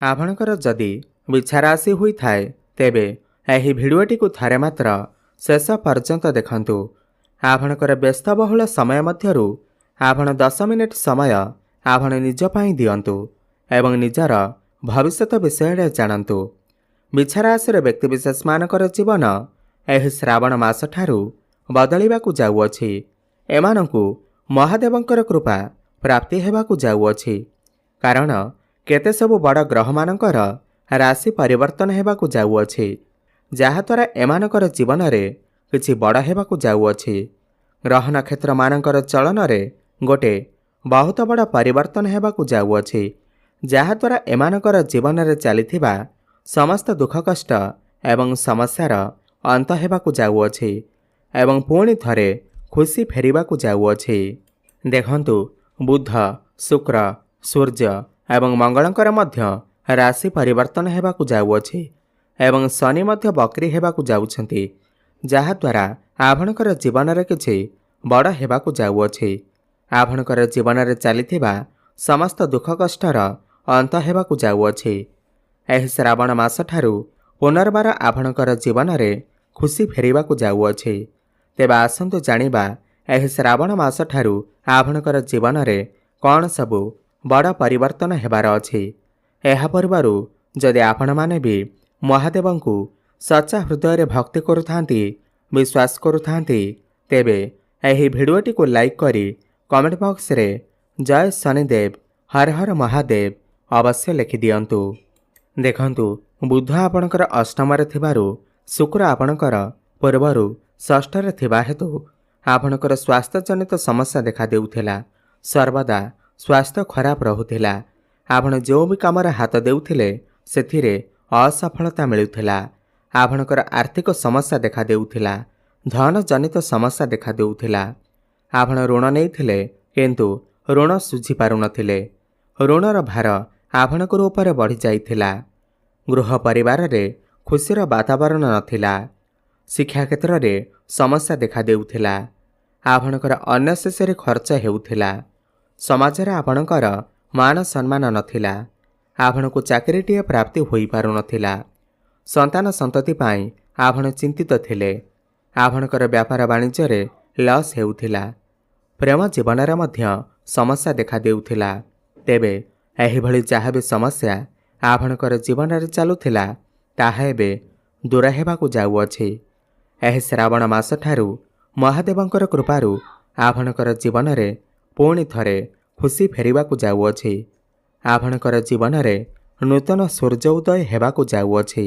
आपणकर जदि इच्छा राशि हुई थाए तेबे एही भिडियोटी को थारे मात्र शेष पर्यंत देखंतु। आपणकर व्यस्तबहुल समय मध्यरु आपण 10 मिनिट समय आपण निज पई दियंतु एवं निजर भविष्यत विषय जानतु। इच्छा राशि व्यक्तिविशेष मानकर जीवन एही श्रावण मास ठारू बदलिबाकु जाउअछि। एमानंकु महादेवंकर कृपा प्राप्ति हेबाकु जाउअछि। कारण केते सबु बड़ ग्रह मानकर राशि परिवर्तन हेबाकु जाउअछि, जहाद्वारा एमानकर जीवन रे किछि बड़ हेबाकु जाउअछि। ग्रह नक्षत्र मानकर चलन रे गोटे बहुत बड़ परिवर्तन हेबाकु जाउअछि, जहाद्वारा एमानकर जीवन रे चलिथिबा समस्त दुख कष्ट एवं समस्यार अंत हेबाकु जाउअछि एवं पुणी थरे खुशी फेरिबाकु जाउअछि। देखंतु बुध, शुक्र, सूर्य एवं मंगलंकर मध्य राशि परिवर्तन हेबाकु जाउअछि एवं शनि मध्य बकरी हेबाकु जाउछंती, जहाद्वारा आपणकर जीवन रे किछि बड़ हेबाकु जाउअछि। आपणकर जीवन रे चलिथिबा समस्त दुख कष्टर अंत हेबाकु जाउअछि। एही श्रावण मास ठारू पुनर्बार आपणकर जीवन रे खुशी फेरिबाकु जाउअछि। तेबे आसंतु जानिबा एही श्रावण मास ठारू आपणकर जीवन रे कौन सबु बड़ परिवर्तन हेबार अछि। एहा परिवारु जदि आपण माने भी महादेवंकु सच्चा हृदय रे भक्ति करुथांती, विश्वास करुथांती, तेबे एही भिडियोटी को लाइक करी कमेंट बॉक्स रे जय शनिदेव हर हर महादेव अवश्य लिखि दियंतु। देखंतु बुध आपणकर अष्टम रे थिबारु शुक्र आपणकर पूर्वरु षष्ठ रे थिबा हेतु आपणकर स्वास्थ्य जनित समस्या देखा देउथिला। सर्वदा स्वास्थ्य खराब रहुथिला। आपण जो भी काम हाथ देउथिले सेथिरे असफलता मिलुथिला। आपणकर आर्थिक समस्या देखा देउथिला। धन जनित समस्या देखा देउथिला। आपण ऋण नेइथिले किंतु ऋण सुझी पारु नथिले। ऋणर भार आपणकर ऊपर बढ़ी जाइथिला। गृह परिवार रे खुशीर वातावरण नथिला। शिक्षा क्षेत्र रे समस्या देखा देउथिला। आपणकर अन्य शेषे खर्च हेउथिला। समाज रे आपणकर मान सम्मान नथिला। आपणको चाकरीटीए प्राप्ति होई पारु नथिला। संतान संतति पाई आपण चिंतित थिले। आपणकर व्यापार वाणिज्य रे लॉस हेउथिला। प्रेम जीवन रे मध्य समस्या देखा देउथिला। तेबे एही भली जहा भी समस्या आपणकर जीवन रे चालुथिला ताहा एबे दूर हेबाकु जाउअछि। एही श्रावण मास ठारू महादेवंकर कृपारू आपणकर जीवन रे पुणी थरे खुशी फेरिबाकु जाउअछि। आपणकर जीवन रे नूतन सूर्य उदय हेबाकु जाउअछि।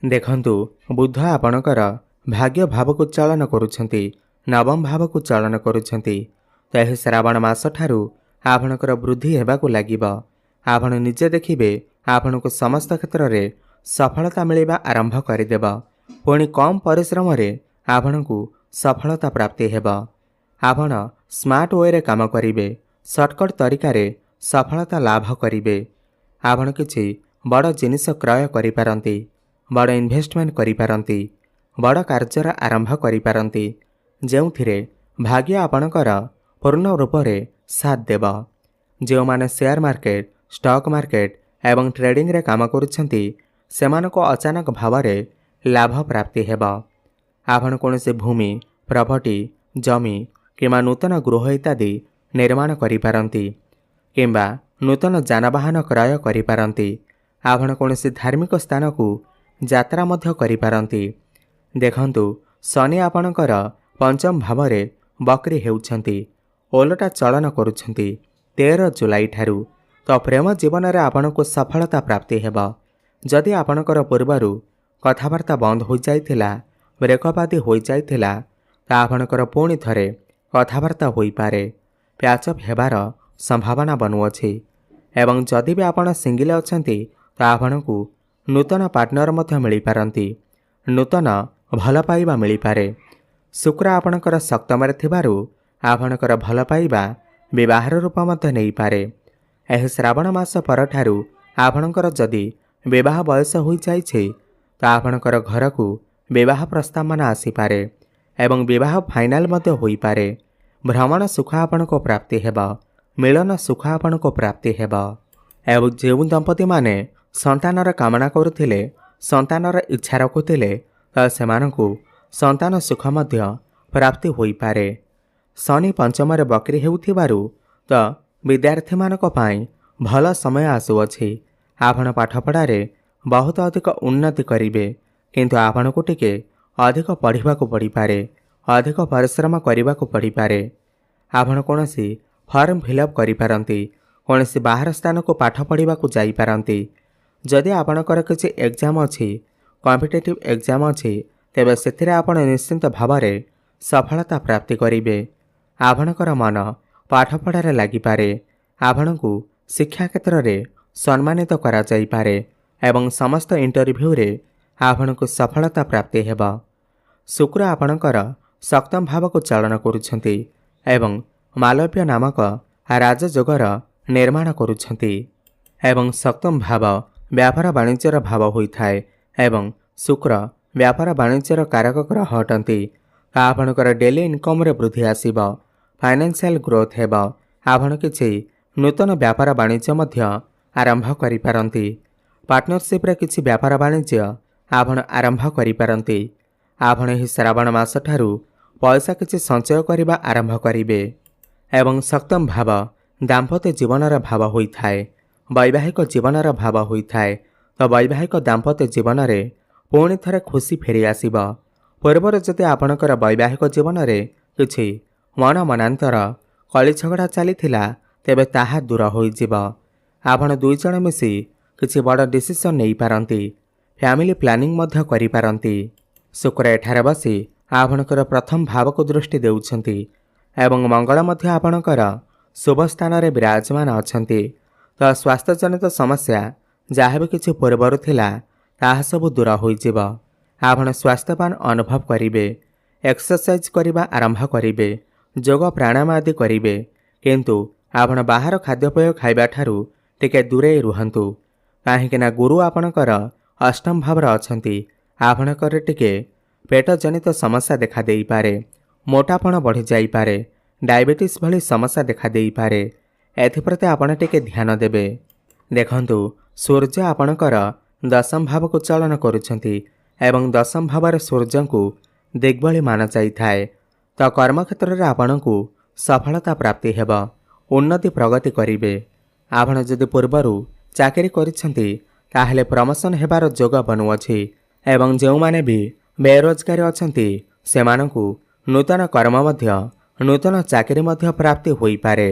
देखंतु बुध आपणकर भाग्य भावकु चलन करुछंती, नवम भावकु चलन करुछंती। एही श्रावण मास ठारू आपणकर वृद्धि हेबाकु लागिबो। आपण निजे देखिबे आपणको समस्त क्षेत्र रे सफलता मिलिबा आरंभ करिदेब। पुणी कम परिश्रम रे आपणको सफलता प्राप्ति हेबो। आपण स्मार्ट वे रे काम करिवे। सर्टकट तरीका रे सफलता लाभ करिवे। आपण किछि बड़ जिनिस क्रय करि पारंती, बड़ इन्वेस्टमेंट करि पारंती, बड़ कार्यर आरंभ करि पारंती, जेउथिरे भाग्य आपणकर पूर्ण रूप रे साथ देब। जो माने शेयर मार्केट, स्टॉक मार्केट एवं ट्रेडिंग रे काम करुछंती सेमानको अचानक भाव रे लाभ प्राप्ति हेबो। आपण कोनसे भूमि, प्रॉपर्टी, जमी किंबा नूतन गृह इत्यादि निर्माण करि पारंती किंबा नूतन जानवाहन क्रय करि पारंती। आपण कोनसे धार्मिक स्थान को यात्रा मध्य करि पारंती। देखंतु शनि आपणकर पंचम भाव रे बकरी हेउछंती, ओलटा चलन करुछंती 13 जुलाई ठारू। तो प्रेम जीवन रे आपणको सफलता प्राप्ति हेबो। जदि आपणकर पूर्वरु कथावार्ता बंद हो जाइथिला, ब्रेकअप आदि हो जाइथिला, ता आपणकर पुणी थरे कथावार्ता होई पारे, प्याचअप हेबार संभावना बनुअछि। एवं जदि भी आपण सिंगल अछंती तो आपणको नूतन पार्टनर मध्य मिली पारंती, नूतन भल पाइबा मिली पारे। शुक्र आपणकर सप्तम रे थिबारु आपणकर भल पाइबा विवाहर रूप मध्य नहीं पारे। एही श्रावण मास परठारु आपणकर जदि विवाह बयस हो जाइछे तो आपणकर घर को विवाह प्रस्ताव मान आसी पारे एवं विवाह फाइनाल मध्य होई पारे। भ्रमण सुख आपणको प्राप्ति हेबा, मिलन सुख आपणको प्राप्ति हेबा। एवं जो दंपति माने ସନ୍ତାନର କାମନା କରୁଥିଲେ, ସନ୍ତାନର ଇଚ୍ଛା ରଖୁଥିଲେ, ତ ସେମାନଙ୍କୁ ସନ୍ତାନ ସୁଖ ମଧ୍ୟ ପ୍ରାପ୍ତି ହୋଇପାରେ। ଶନି ପଞ୍ଚମରେ ବକ୍ରି ହେଉଥିବାରୁ ତ ବିଦ୍ୟାର୍ଥୀମାନଙ୍କ ପାଇଁ ଭଲ ସମୟ ଆସୁଅଛି। ଆପଣ ପାଠପଢ଼ାରେ ବହୁତ ଅଧିକ ଉନ୍ନତି କରିବେ, କିନ୍ତୁ ଆପଣଙ୍କୁ ଟିକେ ଅଧିକ ପଢ଼ିବାକୁ ପଡ଼ିପାରେ, ଅଧିକ ପରିଶ୍ରମ କରିବାକୁ ପଡ଼ିପାରେ। ଆପଣ କୌଣସି ଫର୍ମ ଫିଲ୍ଅପ୍ କରିପାରନ୍ତି, କୌଣସି ବାହାର ସ୍ଥାନକୁ ପାଠ ପଢ଼ିବାକୁ ଯାଇପାରନ୍ତି। ଯଦି ଆପଣଙ୍କର କିଛି ଏକ୍ଜାମ୍ ଅଛି, କମ୍ପିଟେଟିଭ୍ ଏକ୍ଜାମ୍ ଅଛି, ତେବେ ସେଥିରେ ଆପଣ ନିଶ୍ଚିନ୍ତ ଭାବରେ ସଫଳତା ପ୍ରାପ୍ତି କରିବେ। ଆପଣଙ୍କର ମନ ପାଠପଢ଼ାରେ ଲାଗିପାରେ, ଆପଣଙ୍କୁ ଶିକ୍ଷା କ୍ଷେତ୍ରରେ ସମ୍ମାନିତ କରାଯାଇପାରେ ଏବଂ ସମସ୍ତ ଇଣ୍ଟରଭ୍ୟୁରେ ଆପଣଙ୍କୁ ସଫଳତା ପ୍ରାପ୍ତି ହେବ। ଶୁକ୍ର ଆପଣଙ୍କର ସପ୍ତମ ଭାବକୁ ଚାଳନ କରୁଛନ୍ତି ଏବଂ ମାଲବ୍ୟ ନାମକ ରାଜଯୋଗର ନିର୍ମାଣ କରୁଛନ୍ତି ଏବଂ ସପ୍ତମ ଭାବ ବ୍ୟାପାର ବାଣିଜ୍ୟର ଭାବ ହୋଇଥାଏ ଏବଂ ଶୁକ୍ର ବ୍ୟାପାର ବାଣିଜ୍ୟର କାରକ ଗ୍ରହ ଅଟନ୍ତି। ଆପଣଙ୍କର ଡେଲି ଇନକମ୍ରେ ବୃଦ୍ଧି ଆସିବ, ଫାଇନାନ୍ସିଆଲ ଗ୍ରୋଥ୍ ହେବ। ଆପଣ କିଛି ନୂତନ ବ୍ୟାପାର ବାଣିଜ୍ୟ ମଧ୍ୟ ଆରମ୍ଭ କରିପାରନ୍ତି। ପାର୍ଟନରସିପ୍ରେ କିଛି ବ୍ୟାପାର ବାଣିଜ୍ୟ ଆପଣ ଆରମ୍ଭ କରିପାରନ୍ତି। ଆପଣ ଏହି ଶ୍ରାବଣ ମାସଠାରୁ ପଇସା କିଛି ସଞ୍ଚୟ କରିବା ଆରମ୍ଭ କରିବେ ଏବଂ ସପ୍ତମ ଭାବ ଦାମ୍ପତ୍ୟ ଜୀବନର ଭାବ ହୋଇଥାଏ, ବୈବାହିକ ଜୀବନର ଭାବ ହୋଇଥାଏ। ତ ବୈବାହିକ ଦାମ୍ପତ୍ୟ ଜୀବନରେ ପୁଣି ଥରେ ଖୁସି ଫେରି ଆସିବ। ପୂର୍ବରୁ ଯଦି ଆପଣଙ୍କର ବୈବାହିକ ଜୀବନରେ କିଛି ମନାନ୍ତର, କଳି ଝଗଡ଼ା ଚାଲିଥିଲା, ତେବେ ତାହା ଦୂର ହୋଇଯିବ। ଆପଣ ଦୁଇଜଣ ମିଶି କିଛି ବଡ଼ ଡିସିସନ୍ ନେଇପାରନ୍ତି, ଫ୍ୟାମିଲି ପ୍ଲାନିଂ ମଧ୍ୟ କରିପାରନ୍ତି। ଶୁକ୍ର ଏଠାରେ ବସି ଆପଣଙ୍କର ପ୍ରଥମ ଭାବକୁ ଦୃଷ୍ଟି ଦେଉଛନ୍ତି ଏବଂ ମଙ୍ଗଳ ମଧ୍ୟ ଆପଣଙ୍କର ଶୁଭ ସ୍ଥାନରେ ବିରାଜମାନ ଅଛନ୍ତି। ତ ସ୍ୱାସ୍ଥ୍ୟଜନିତ ସମସ୍ୟା ଯାହା ବି କିଛି ପୂର୍ବରୁ ଥିଲା, ତାହା ସବୁ ଦୂର ହୋଇଯିବ। ଆପଣ ସ୍ୱାସ୍ଥ୍ୟବାନ ଅନୁଭବ କରିବେ, ଏକ୍ସରସାଇଜ୍ କରିବା ଆରମ୍ଭ କରିବେ, ଯୋଗ ପ୍ରାଣାୟାମ ଆଦି କରିବେ। କିନ୍ତୁ ଆପଣ ବାହାର ଖାଦ୍ୟପେୟ ଖାଇବାଠାରୁ ଟିକେ ଦୂରେଇ ରୁହନ୍ତୁ, କାହିଁକିନା ଗୁରୁ ଆପଣଙ୍କର ଅଷ୍ଟମ ଭାବରେ ଅଛନ୍ତି। ଆପଣଙ୍କର ଟିକେ ପେଟଜନିତ ସମସ୍ୟା ଦେଖାଦେଇପାରେ, ମୋଟାପଣ ବଢ଼ିଯାଇପାରେ, ଡାଇବେଟିସ୍ ଭଳି ସମସ୍ୟା ଦେଖାଦେଇପାରେ। ଏଥିପ୍ରତି ଆପଣ ଟିକେ ଧ୍ୟାନ ଦେବେ। ଦେଖନ୍ତୁ, ସୂର୍ଯ୍ୟ ଆପଣଙ୍କର ଦଶମ ଭାବକୁ ଚାଳନ କରୁଛନ୍ତି ଏବଂ ଦଶମ ଭାବରେ ସୂର୍ଯ୍ୟଙ୍କୁ ଦିଗ୍ବଳୀ ମାନାଯାଇଥାଏ। ତ କର୍ମକ୍ଷେତ୍ରରେ ଆପଣଙ୍କୁ ସଫଳତା ପ୍ରାପ୍ତି ହେବ, ଉନ୍ନତି ପ୍ରଗତି କରିବେ। ଆପଣ ଯଦି ପୂର୍ବରୁ ଚାକିରି କରିଛନ୍ତି, ତାହେଲେ ପ୍ରମୋସନ୍ ହେବାର ଯୋଗ ବନୁଅଛି ଏବଂ ଯେଉଁମାନେ ବି ବେରୋଜଗାରୀ ଅଛନ୍ତି, ସେମାନଙ୍କୁ ନୂତନ କର୍ମ ମଧ୍ୟ, ନୂତନ ଚାକିରି ମଧ୍ୟ ପ୍ରାପ୍ତି ହୋଇପାରେ।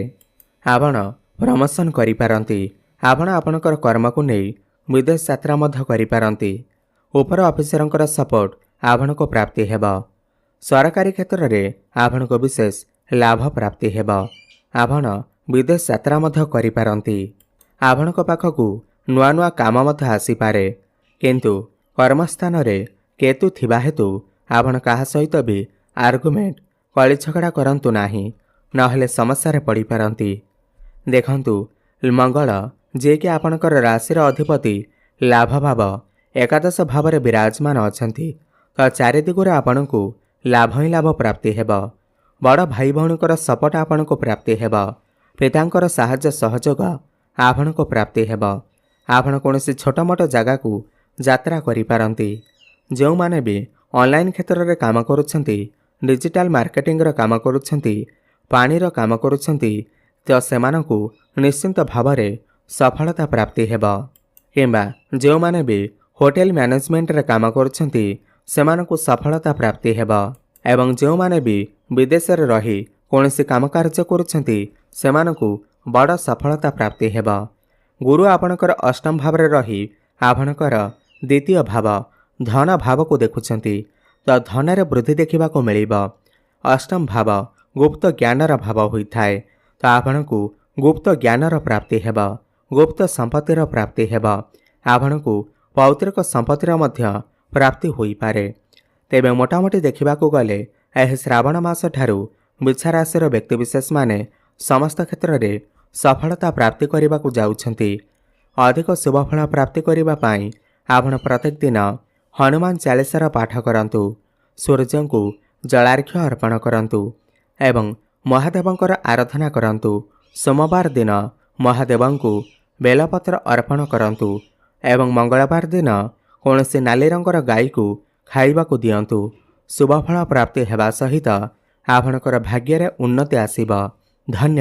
ଆପଣ ପ୍ରମୋସନ୍ କରିପାରନ୍ତି। ଆପଣ ଆପଣଙ୍କର କର୍ମକୁ ନେଇ ବିଦେଶ ଯାତ୍ରା ମଧ୍ୟ କରିପାରନ୍ତି। ଉପର ଅଫିସରଙ୍କର ସପୋର୍ଟ ଆପଣଙ୍କୁ ପ୍ରାପ୍ତି ହେବ। ସରକାରୀ କ୍ଷେତ୍ରରେ ଆପଣଙ୍କୁ ବିଶେଷ ଲାଭ ପ୍ରାପ୍ତି ହେବ। ଆପଣ ବିଦେଶ ଯାତ୍ରା ମଧ୍ୟ କରିପାରନ୍ତି। ଆପଣଙ୍କ ପାଖକୁ ନୂଆ ନୂଆ କାମ ମଧ୍ୟ ଆସିପାରେ। କିନ୍ତୁ କର୍ମସ୍ଥାନରେ କେତୁ ଥିବା ହେତୁ ଆପଣ କାହା ସହିତ ବି ଆର୍ଗୁମେଣ୍ଟ, କଳି ଝଗଡ଼ା କରନ୍ତୁ ନାହିଁ, ନହେଲେ ସମସ୍ୟାରେ ପଡ଼ିପାରନ୍ତି। ଦେଖନ୍ତୁ, ମଙ୍ଗଳ ଯିଏକି ଆପଣଙ୍କର ରାଶିର ଅଧିପତି ଲାଭ ଭାବ ଏକାଦଶ ଭାବରେ ବିରାଜମାନ ଅଛନ୍ତି। ତ ଚାରିଦିଗରେ ଆପଣଙ୍କୁ ଲାଭ ହିଁ ଲାଭ ପ୍ରାପ୍ତି ହେବ। ବଡ଼ ଭାଇ ଭଉଣୀଙ୍କର ସପୋର୍ଟ ଆପଣଙ୍କୁ ପ୍ରାପ୍ତି ହେବ। ପିତାଙ୍କର ସାହାଯ୍ୟ ସହଯୋଗ ଆପଣଙ୍କୁ ପ୍ରାପ୍ତି ହେବ। ଆପଣ କୌଣସି ଛୋଟମୋଟ ଜାଗାକୁ ଯାତ୍ରା କରିପାରନ୍ତି। ଯେଉଁମାନେ ବି ଅନଲାଇନ୍ କ୍ଷେତ୍ରରେ କାମ କରୁଛନ୍ତି, ଡିଜିଟାଲ ମାର୍କେଟିଂର କାମ କରୁଛନ୍ତି, ପାଣିର କାମ କରୁଛନ୍ତି, ତ ସେମାନଙ୍କୁ ନିଶ୍ଚିନ୍ତ ଭାବରେ ସଫଳତା ପ୍ରାପ୍ତି ହେବ। କିମ୍ବା ଯେଉଁମାନେ ବି ହୋଟେଲ ମ୍ୟାନେଜମେଣ୍ଟରେ କାମ କରୁଛନ୍ତି, ସେମାନଙ୍କୁ ସଫଳତା ପ୍ରାପ୍ତି ହେବ ଏବଂ ଯେଉଁମାନେ ବି ବିଦେଶରେ ରହି କୌଣସି କାମକାର୍ଯ୍ୟ କରୁଛନ୍ତି, ସେମାନଙ୍କୁ ବଡ଼ ସଫଳତା ପ୍ରାପ୍ତି ହେବ। ଗୁରୁ ଆପଣଙ୍କର ଅଷ୍ଟମ ଭାବରେ ରହି ଆପଣଙ୍କର ଦ୍ୱିତୀୟ ଭାବ ଧନ ଭାବକୁ ଦେଖୁଛନ୍ତି। ତ ଧନରେ ବୃଦ୍ଧି ଦେଖିବାକୁ ମିଳିବ। ଅଷ୍ଟମ ଭାବ ଗୁପ୍ତ ଜ୍ଞାନର ଭାବ ହୋଇଥାଏ। ତ ଆପଣଙ୍କୁ ଗୁପ୍ତ ଜ୍ଞାନର ପ୍ରାପ୍ତି ହେବ, ଗୁପ୍ତ ସମ୍ପତ୍ତିର ପ୍ରାପ୍ତି ହେବ। ଆପଣଙ୍କୁ ପୌତ୍ରିକ ସମ୍ପତ୍ତିର ମଧ୍ୟ ପ୍ରାପ୍ତି ହୋଇପାରେ। ତେବେ ମୋଟାମୋଟି ଦେଖିବାକୁ ଗଲେ ଏହି ଶ୍ରାବଣ ମାସଠାରୁ ବିଛା ରାଶିର ବ୍ୟକ୍ତିବିଶେଷମାନେ ସମସ୍ତ କ୍ଷେତ୍ରରେ ସଫଳତା ପ୍ରାପ୍ତି କରିବାକୁ ଯାଉଛନ୍ତି। ଅଧିକ ଶୁଭଫଳ ପ୍ରାପ୍ତି କରିବା ପାଇଁ ଆପଣ ପ୍ରତ୍ୟେକ ଦିନ ହନୁମାନ ଚାଳିଶାର ପାଠ କରନ୍ତୁ, ସୂର୍ଯ୍ୟଙ୍କୁ ଜଳାର୍ଘ୍ୟ ଅର୍ପଣ କରନ୍ତୁ ଏବଂ ମହାଦେବଙ୍କର ଆରାଧନା କରନ୍ତୁ। ସୋମବାର ଦିନ ମହାଦେବଙ୍କୁ ବେଲପତ୍ର ଅର୍ପଣ କରନ୍ତୁ। ଏବଂ ମଙ୍ଗଳବାର ଦିନ କୌଣସି ନାଲି ରଙ୍ଗର ଗାଈକୁ ଖାଇବାକୁ ଦିଅନ୍ତୁ। ଶୁଭଫଳ ପ୍ରାପ୍ତି ହେବା ସହିତ ଆପଣଙ୍କର ଭାଗ୍ୟରେ ଉନ୍ନତି ଆସିବ। ଧନ୍ୟବାଦ।